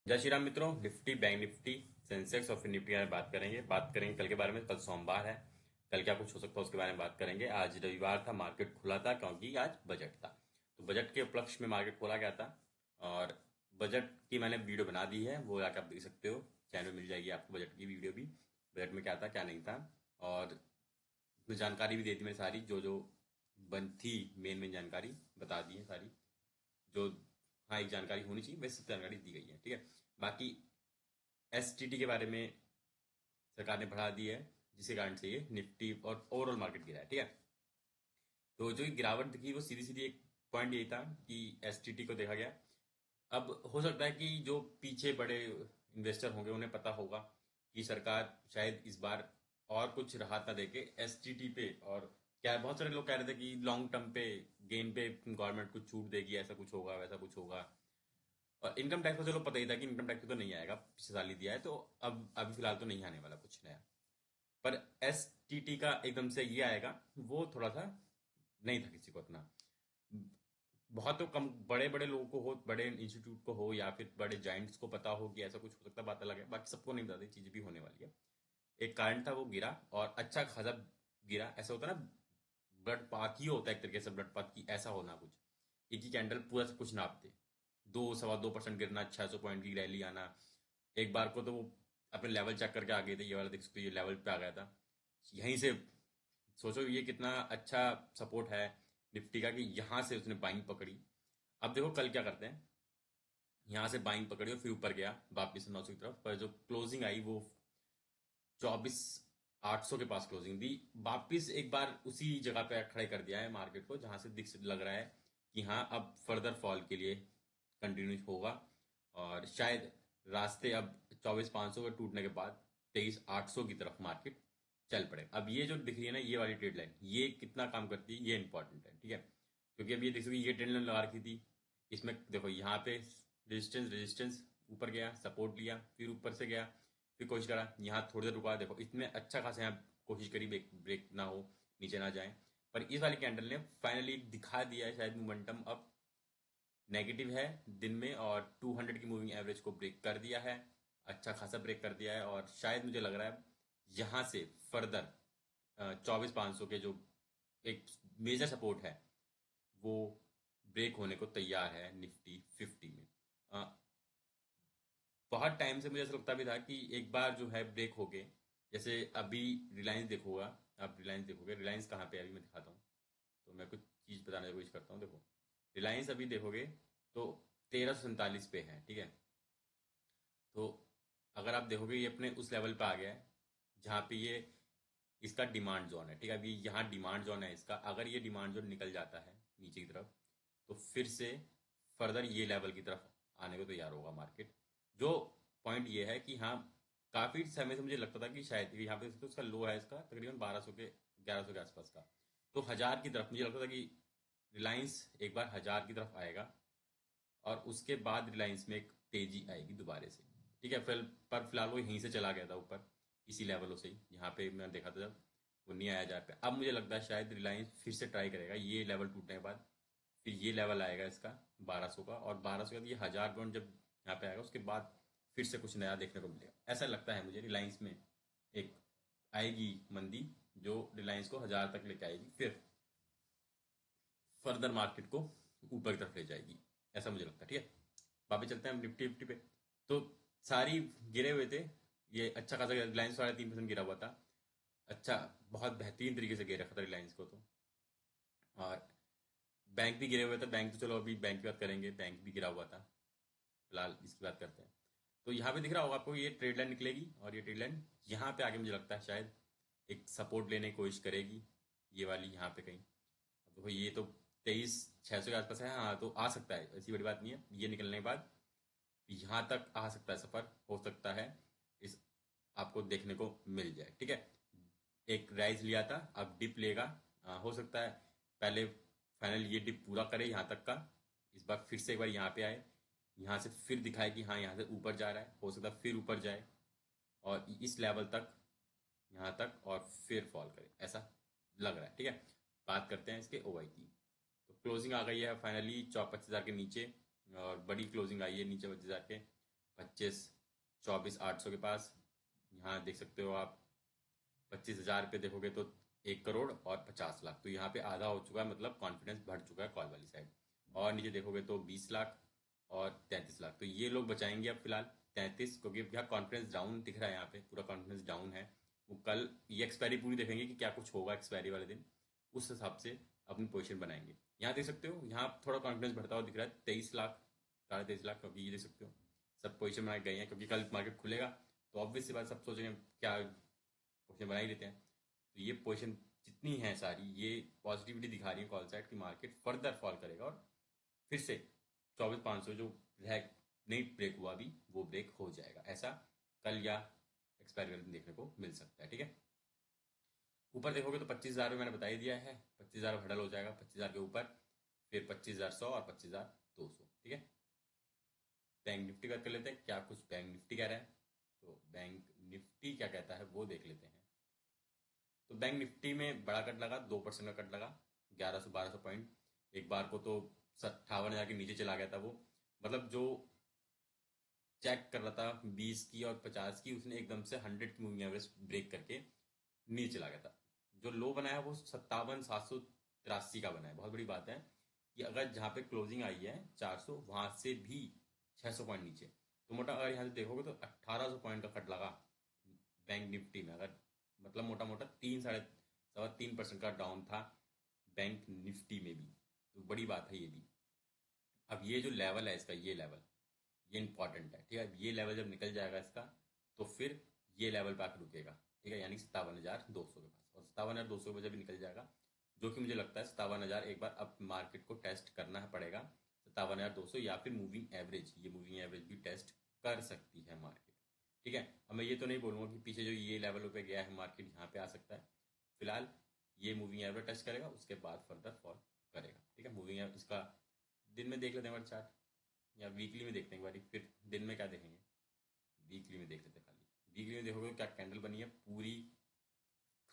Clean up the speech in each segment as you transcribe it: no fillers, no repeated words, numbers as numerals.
जय श्री राम मित्रों। Nifty, bank Nifty, Sensex और फिर निफ्टी के बारे में बात करेंगे कल के बारे में। कल सोमवार है, कल क्या कुछ हो सकता है उसके बारे में बात करेंगे। आज रविवार था, मार्केट खुला था क्योंकि आज बजट था। तो बजट के उपलक्ष्य में मार्केट खोला गया था और बजट की मैंने वीडियो बना दी है, वो जाकर आप देख सकते हो। चैनल में मिल जाएगी आपको बजट की वीडियो भी, बजट में क्या था क्या नहीं था। और उसमें जानकारी भी दी थी मैंने सारी, जो जो बन थी, मेन मेन जानकारी बता दी है सारी। जो हाँ, एक जानकारी होनी चाहिए वैसे सब जानकारी दी गई है, ठीक है। बाकी एसटीटी के बारे में सरकार ने बढ़ा दी है, जिसके कारण से ये निफ्टी और ओवरऑल मार्केट गिरा है, ठीक है। तो जो ये गिरावट दिखी वो सीधी सीधी एक पॉइंट यही था कि एसटीटी को देखा गया। अब हो सकता है कि जो पीछे बड़े इन्वेस्टर होंगे उन्हें पता होगा कि सरकार शायद इस बार और कुछ राहत ना देके एसटीटी पे, और क्या बहुत सारे लोग कह रहे थे कि लॉन्ग टर्म पे गेन पे गवर्नमेंट कुछ छूट देगी, ऐसा कुछ होगा वैसा कुछ होगा। और इनकम टैक्स का चलो पता ही था कि इनकम टैक्स तो नहीं आएगा, पिछले साल ही दिया है, तो अब अभी फिलहाल तो नहीं आने वाला कुछ नया। पर एस टी टी का एकदम से ये आएगा, वो थोड़ा सा नहीं था किसी को इतना। बहुत तो कम बड़े बड़े लोगों को हो, बड़े इंस्टीट्यूट को हो या फिर बड़े जाइंट्स को पता हो कि ऐसा कुछ हो सकता है, बात अलग है। बाकी सबको नहीं पता थी चीज़ भी होने वाली है। एक कारण था वो गिरा, और अच्छा खासा गिरा। ऐसा होता है ना, ब्लड पात ही होता है एक तरीके से, ब्लड पात की ऐसा होना कुछ। एक ही कैंडल पूरा सब कुछ नाप दे। 2 2.25% गिरना, 600 पॉइंट की रैली आना। एक बार को तो वो अपने लेवल चेक करके आ गए थे, ये वाला देख सकते हो, ये लेवल पे आ गया था। यहीं से सोचो ये कितना अच्छा सपोर्ट है निफ्टी का कि यहाँ से उसने बाइंग पकड़ी। अब देखो कल क्या करते हैं। यहाँ से बाइंग पकड़ी और फिर ऊपर गया वापिस 900 की तरफ, पर जो क्लोजिंग आई वो 24,800 के पास क्लोजिंग दी। वापिस एक बार उसी जगह पे खड़े कर दिया है मार्केट को, जहां से दिख लग रहा है कि हाँ अब फर्दर फॉल के लिए कंटिन्यू होगा। और शायद रास्ते अब 24,500 के टूटने के बाद 23,800 की तरफ मार्केट चल पड़े। अब ये जो दिख रही है ना, ये वाली ट्रेड लाइन, ये कितना काम करती है ये इंपॉर्टेंट है, ठीक है। क्योंकि अब ये देख सकते हो, ये ट्रेड लाइन लगा रखी थी। इसमें देखो यहाँ पे रेजिस्टेंस रेजिस्टेंस, ऊपर गया सपोर्ट लिया, फिर ऊपर से गया, फिर कोशिश करा, यहाँ थोड़ी देर रुका। देखो इसमें अच्छा खासा यहाँ कोशिश करी ब्रेक ब्रेक ना हो, नीचे ना जाए। पर इस वाली कैंडल ने फाइनली दिखा दिया है शायद मोमेंटम अब नेगेटिव है दिन में, और 200 की मूविंग एवरेज को ब्रेक कर दिया है। अच्छा खासा ब्रेक कर दिया है, और शायद मुझे लग रहा है यहाँ से फर्दर 24,500 के जो एक मेजर सपोर्ट है वो ब्रेक होने को तैयार है निफ्टी 50 में। अ, बहुत टाइम से मुझे ऐसा लगता भी था कि एक बार जो है ब्रेक हो गए। जैसे अभी रिलायंस देखोगा, आप रिलायंस देखोगे, रिलायंस कहाँ पे है अभी मैं दिखाता हूँ। तो मैं कुछ चीज़ बताने की कोशिश करता हूँ। देखो रिलायंस अभी देखोगे तो 1347 पे है, ठीक है। तो अगर आप देखोगे ये अपने उस लेवल पे आ गया है जहाँ पे ये इसका डिमांड जोन है, ठीक है। अभी यहाँ डिमांड जोन है इसका, अगर ये डिमांड जोन निकल जाता है नीचे की तरफ तो फिर से फर्दर ये लेवल की तरफ आने को तैयार होगा मार्केट। जो पॉइंट ये है कि हाँ, काफ़ी समय से मुझे लगता था कि शायद यहाँ पे तो उसका लो है इसका तकरीबन 1200 के 1100 के आसपास का। तो हजार की तरफ मुझे लगता था कि रिलायंस एक बार हजार की तरफ आएगा, और उसके बाद रिलायंस में एक तेजी आएगी दोबारा से, ठीक है। फिर पर फिलहाल वो यहीं से चला गया था ऊपर, इसी लेवलों से ही यहाँ पे मैं देखा था जब, वो नहीं आया जा पे। अब मुझे लगता है शायद रिलायंस फिर से ट्राई करेगा ये लेवल टूटने के बाद। फिर ये लेवल आएगा इसका 1200 का, और 1200 के बाद ये हजार पॉइंट जब यहाँ पे आएगा उसके बाद फिर से कुछ नया देखने को मिलेगा। ऐसा लगता है मुझे रिलायंस में एक आएगी मंदी जो रिलायंस को हजार तक लेके आएगी, फिर फर्दर मार्केट को ऊपर की तरफ ले जाएगी, ऐसा मुझे लगता है, ठीक है। वापस चलते हैं हम निफ्टी फिफ्टी पे। तो सारी गिरे हुए थे, ये अच्छा खासा रिलायंस 3.5% गिरा हुआ था। अच्छा, बहुत बेहतरीन तरीके से गिर रखा था रिलायंस को तो। और बैंक भी गिरे हुए थे, बैंक तो चलो अभी बैंक की बात करेंगे, बैंक भी गिरा हुआ था। फिलहाल इसकी बात करते हैं। तो यहाँ पे दिख रहा होगा आपको, ये ट्रेड लाइन निकलेगी और ये ट्रेड लाइन यहाँ पे आगे मुझे लगता है शायद एक सपोर्ट लेने की कोशिश करेगी, ये वाली यहाँ पे कहीं। अब देखो ये तो 23,600 के आसपास है, हाँ तो आ सकता है, ऐसी बड़ी बात नहीं है। ये निकलने के बाद यहाँ तक आ सकता है, सफर हो सकता है, इस आपको देखने को मिल जाए, ठीक है। एक राइज लिया था, अब डिप लेगा। हो सकता है पहले फाइनल ये डिप पूरा करे यहाँ तक का, इस बार फिर से एक बार यहाँ पे आए, यहाँ से फिर दिखाए कि हाँ यहाँ से ऊपर जा रहा है, हो सकता है फिर ऊपर जाए और इस लेवल तक, यहाँ तक, और फिर फॉल करे, ऐसा लग रहा है, ठीक है। बात करते हैं इसके ओवाई की। तो क्लोजिंग आ गई है फाइनली 24,25,000 के नीचे, और बड़ी क्लोजिंग आई है नीचे 25,000 के। 25,24,800 के पास। यहाँ देख सकते हो आप 25,000 पे देखोगे तो 1 करोड़ और 50 लाख, तो यहाँ पे आधा हो चुका है, मतलब कॉन्फिडेंस बढ़ चुका है कॉल वाली साइड। और नीचे देखोगे तो 20 लाख और 33 लाख, तो ये लोग बचाएंगे अब फिलहाल 33, क्योंकि यहाँ कॉन्फिडेंस डाउन दिख रहा है, यहाँ पे पूरा कॉन्फिडेंस डाउन है। वो कल ये एक्सपायरी पूरी देखेंगे कि क्या कुछ होगा एक्सपायरी वाले दिन, उस हिसाब से अपनी पोजीशन बनाएंगे। यहाँ देख सकते हो, यहाँ थोड़ा कॉन्फिडेंस बढ़ता हुआ दिख रहा है, 23 लाख, 23.5 लाख, क्योंकि ये देख सकते हो सब पोजीशन बनाए गए हैं, क्योंकि कल मार्केट खुलेगा तो ऑब्वियस सी बात सब सोचेंगे क्या पोजीशन बना ही लेते हैं। तो ये पोजीशन जितनी है सारी, ये पॉजिटिविटी दिखा रही है कॉल साइड कि मार्केट फर्दर फॉल करेगा और फिर से 24,500 जो नहीं ब्रेक हुआ अभी, वो ब्रेक हो जाएगा, ऐसा कल या एक्सपायरी वाले दिन देखने को मिल सकता है। ठीक है, ऊपर देखोगे तो 25,000 में मैंने बता ही दिया है, 25,000 हडल हो जाएगा 25,000 के ऊपर, फिर 25,100 और 25,200। ठीक है, बैंक निफ्टी बात कर लेते हैं, क्या कुछ बैंक निफ्टी कह रहा है। तो बैंक निफ्टी क्या कहता है वो देख लेते हैं। तो बैंक निफ्टी में बड़ा कट लगा, 2% का कट लगा, 1100-1200 पॉइंट। एक बार को तो 58,000 के नीचे चला गया था वो, मतलब जो चेक कर रहा था 20 की और 50 की, उसने एकदम से 100 की मूविंग एवरेज ब्रेक करके नीचे चला गया था। जो लो बनाया वो 57,783 का बना है। बहुत बड़ी बात है कि अगर जहाँ पे क्लोजिंग आई है 400, वहां से भी 600 पॉइंट नीचे, तो मोटा अगर यहाँ से देखोगे तो 1800 पॉइंट का कट लगा बैंक निफ्टी में। अगर मतलब मोटा मोटा 3-3.25% का डाउन था बैंक निफ्टी में भी, तो बड़ी बात है ये भी। अब ये जो लेवल है इसका, ये लेवल ये इंपॉर्टेंट है। ठीक है, ये लेवल जब निकल जाएगा इसका, तो फिर ये लेवल पे आकर रुकेगा। ठीक है, यानी 57,200 के पास, और 57,200 पे जब निकल जाएगा, जो कि मुझे लगता है 57,000 एक बार अब मार्केट को टेस्ट करना है पड़ेगा, 57,200 या फिर मूविंग एवरेज, ये मूविंग एवरेज भी टेस्ट कर सकती है मार्केट। ठीक है, अब मैं ये तो नहीं बोलूँगा कि पीछे जो ये लेवल पे गया है मार्केट यहाँ पे आ सकता है। फिलहाल ये मूविंग एवरेज टेस्ट करेगा, उसके बाद फर्दर फॉल करेगा। ठीक है, मूविंग एवरेज इसका दिन में देख लेते हैं हमारे चार्ट, या वीकली में देखते हैं एक बारी, फिर दिन में क्या देखेंगे, वीकली में देख लेते हैं। खाली वीकली में देखोगे क्या कैंडल बनी है, पूरी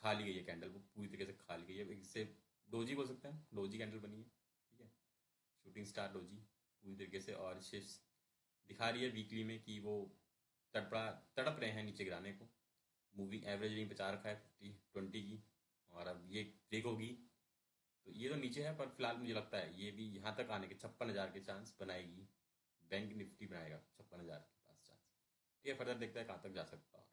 खाली गई है कैंडल, वो पूरी तरीके से खाली गई है, इससे डोजी बोल सकते हैं, डोजी कैंडल बनी है। ठीक है, शूटिंग स्टार डोजी पूरी तरीके से, और शेष दिखा रही है वीकली में कि वो तड़पड़ा तड़प रहे हैं नीचे गिराने को। मूविंग एवरेज यहीं पे 4 रखा है 50-20 की, और अब ये ब्रेक होगी तो ये तो नीचे है, पर फिलहाल मुझे लगता है ये भी यहाँ तक आने के 56,000 के चांस बनाएगी, बैंक निफ्टी बनाएगा 56,000 के पास चांस। ठीक है, फर्दर देखते हैं कहाँ तक जा सकता है।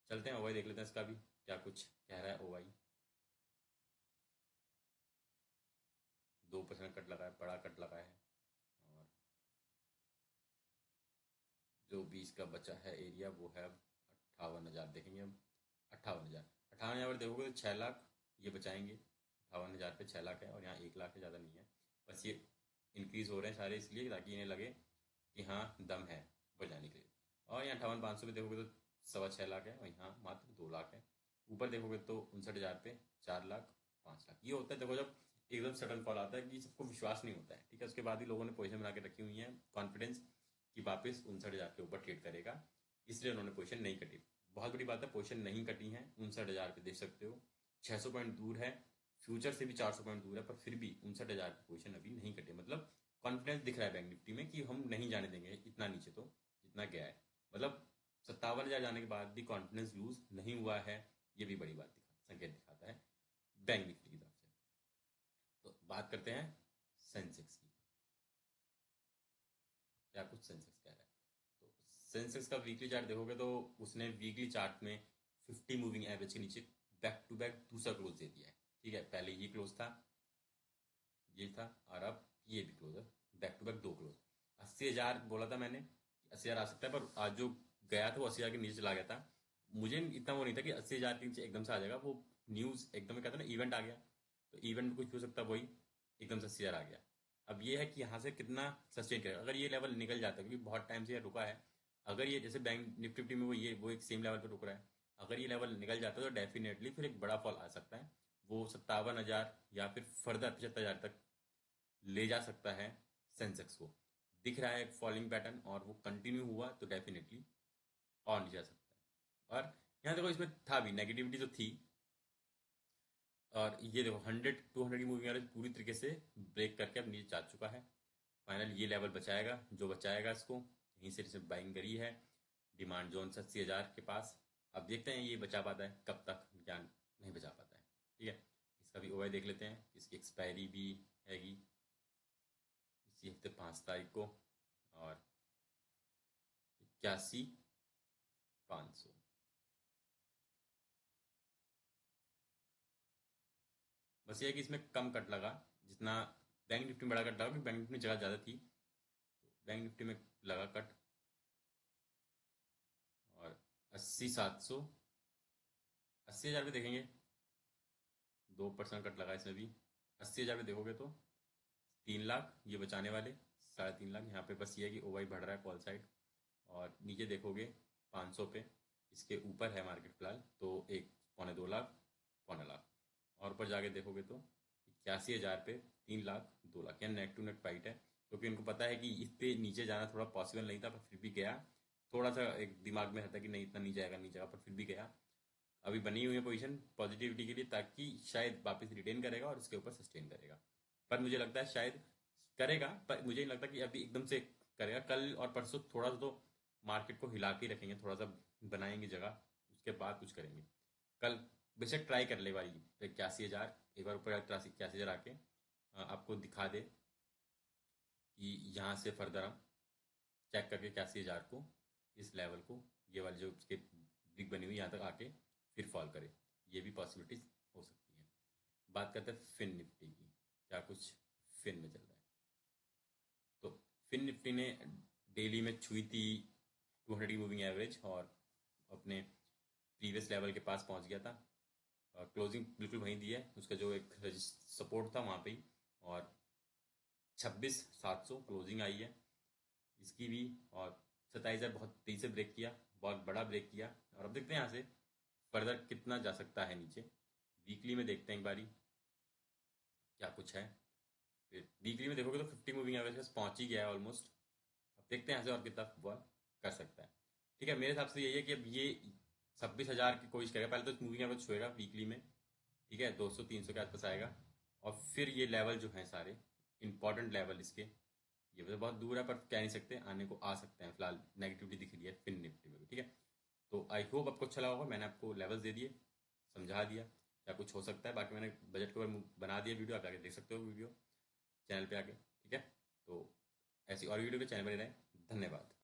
चलते हैं ओवाई देख लेते हैं, इसका भी क्या कुछ कह रहा है ओवाई। 2% कट लगा है, बड़ा कट लगा है, और जो 20 का बचा है एरिया वो है 58,000। देखेंगे अब 58,000 देखोगे तो 6 लाख ये बचाएंगे, 58,000 पे 6 लाख है, और यहाँ 1 लाख है, ज़्यादा नहीं है। बस ये इंक्रीज हो रहे हैं सारे इसलिए ताकि इन्हें लगे कि हाँ दम है बचाने के लिए। और यहाँ 58,500 पे देखोगे तो 6.25 लाख है, और यहाँ मात्र 2 लाख है। ऊपर देखोगे तो 59,000 पे 4 लाख, 5 लाख। ये होता है देखो, जब एकदम सडन फॉल आता है कि सबको विश्वास नहीं होता है। ठीक है, उसके बाद ही लोगों ने पोजीशन बना के रखी हुई है, कॉन्फिडेंस कि वापस 59,000 के ऊपर ट्रेड करेगा, इसलिए उन्होंने पोजीशन नहीं कटी। बहुत बड़ी बात है, पोजीशन नहीं कटी है। 59,000 पे देख सकते हो 600 पॉइंट दूर है, फ्यूचर से भी 400 पॉइंट दूर है, पर फिर भी 59,000 की पोजीशन अभी नहीं कटे। मतलब कॉन्फिडेंस दिख रहा है बैंक निफ्टी में कि हम नहीं जाने देंगे इतना नीचे, तो जितना गया है, मतलब 57,000 जाने के बाद भी कॉन्फिडेंस लूज नहीं हुआ है, ये भी बड़ी बात संकेत दिखाता है बैंक निफ्टी की तरफ से। तो बात करते हैं सेंसेक्स की, क्या कुछ सेंसेक्स कह रहा है। तो सेंसेक्स का वीकली चार्ट देखोगे तो उसने वीकली चार्ट में 50 मूविंग एवरेज के नीचे बैक टू बैक दूसरा क्लोज दे दिया है। ठीक है, पहले ये क्लोज था, ये था, और अब ये भी क्लोज है, बैक टू बैक 2 क्लोज। 80,000 बोला था मैंने, 80,000 आ सकता है, पर आज जो गया था वो 80,000 के नीचे चला गया था। मुझे इतना वो नहीं था कि 80,000 के नीचे एकदम से आ जाएगा, वो न्यूज़ एकदम कहता ना इवेंट आ गया, तो इवेंट में कुछ हो सकता है, वही एकदम से 80,000 आ गया। अब ये है कि यहाँ से कितना सस्टेन करेगा। अगर ये लेवल निकल जाता है, क्योंकि बहुत टाइम से ये रुका है, अगर ये जैसे बैंक निफ्टी में वो एक सेम लेवल पर रुक रहा है, अगर ये लेवल निकल जाता है तो डेफिनेटली फिर एक बड़ा फॉल आ सकता है, वो 57,000 या फिर फर्दर 75,000 तक ले जा सकता है सेंसेक्स को। दिख रहा है एक फॉलिंग पैटर्न, और वो कंटिन्यू हुआ तो डेफिनेटली और नहीं जा सकता है। और यहाँ देखो इसमें था भी नेगेटिविटी तो थी, और ये देखो 100-200 की मूविंग एवरेज पूरी तरीके से ब्रेक करके अब नीचे जा चुका है। फाइनल ये लेवल बचाएगा, जो बचाएगा इसको यहीं से सिर्फ बाइंग करी है। डिमांड जोन 80,000 के पास। अब देखते हैं ये बचा पाता है कब तक, क्या नहीं बचा पाता है। ठीक है, इसका भी ओआई देख लेते हैं। इसकी एक्सपायरी भी हैगी इसी हफ्ते 5 तारीख को, और 81,500। बस ये है कि इसमें कम कट लगा, जितना बैंक निफ्टी में बड़ा कट लगा, क्योंकि बैंक निफ्टी में जगह ज़्यादा थी, तो बैंक निफ्टी में लगा कट। और 80,700, 80,000 पे देखेंगे, 2% कट लगा इसमें भी। 80,000 पे देखोगे तो 3 लाख ये बचाने वाले, 3.5 लाख यहाँ पे। बस ये है कि ओवाई बढ़ रहा है कॉल साइड। और नीचे देखोगे 500 पे, इसके ऊपर है मार्केट फिलहाल, तो 1.25 लाख, 1.25 लाख। और ऊपर जाके देखोगे तो 81,000 पे 3 लाख, 2 लाख, यानी नेक टू नेक फाइट है। क्योंकि उनको पता है कि इस पे नीचे जाना थोड़ा पॉसिबल नहीं था, पर फिर भी गया। थोड़ा सा एक दिमाग में रहता कि नहीं इतना नीचे आएगा, नीचे आएगा, पर फिर भी गया। अभी बनी हुई है पोजीशन पॉजिटिविटी के लिए, ताकि शायद वापस रिटेन करेगा और इसके ऊपर सस्टेन करेगा। पर मुझे लगता है शायद करेगा, पर मुझे नहीं लगता कि अभी एकदम से करेगा। कल और परसों थोड़ा सा तो मार्केट को हिला के रखेंगे, थोड़ा सा बनाएंगे जगह, उसके बाद कुछ करेंगे। कल बेशक ट्राई कर ले भाई 81,000, एक बार ऊपर 81,000 आके आपको दिखा दे कि यहाँ से फर्दर हम चेक करके 81,000 को, इस लेवल को, ये वाली जो उसके ब्रिक बनी हुई यहाँ तक आके फिर फॉल करे, ये भी पॉसिबिलिटीज हो सकती है। बात करते हैं फिन निफ्टी की, क्या कुछ फिन में चल रहा है। तो फिन निफ्टी ने डेली में छुई थी 200 की मूविंग एवरेज, और अपने प्रीवियस लेवल के पास पहुंच गया था। क्लोजिंग बिल्कुल वहीं दी है, उसका जो एक सपोर्ट था वहाँ पे ही। और 26,700 क्लोजिंग आई है इसकी भी। और 27,000 बहुत तेजी से ब्रेक किया, बहुत बड़ा ब्रेक किया। और अब देखते हैं यहाँ से फर्दर कितना जा सकता है नीचे। वीकली में देखते हैं एक बारी क्या कुछ है। फिर वीकली में देखोगे तो 50 मूविंग एवरेज के पास पहुंच ही गया है ऑलमोस्ट। अब देखते हैं यहाँ से और कितना फुटबॉल कर सकता है। ठीक है, मेरे हिसाब से यही है कि अब ये 26,000 की कोशिश करेगा। पहले तो मूविंग एवरेज छुएगा वीकली में, ठीक है, 200-300 के आसपास आएगा। और फिर ये लेवल जो है सारे इंपॉर्टेंट लेवल इसके, ये तो बहुत दूर है, पर कह नहीं सकते, आने को आ सकते हैं। फिलहाल नेगेटिविटी दिख रही है फिन निफ्टी में भी। ठीक है, तो आई होप आपको अच्छा लगा होगा। मैंने आपको लेवल्स दे दिए, समझा दिया क्या कुछ हो सकता है। बाकी मैंने बजट के ऊपर बना दिया वीडियो, आप आके देख सकते हो वीडियो चैनल पे आके। ठीक है, तो ऐसी और वीडियो के चैनल पर रहें। धन्यवाद।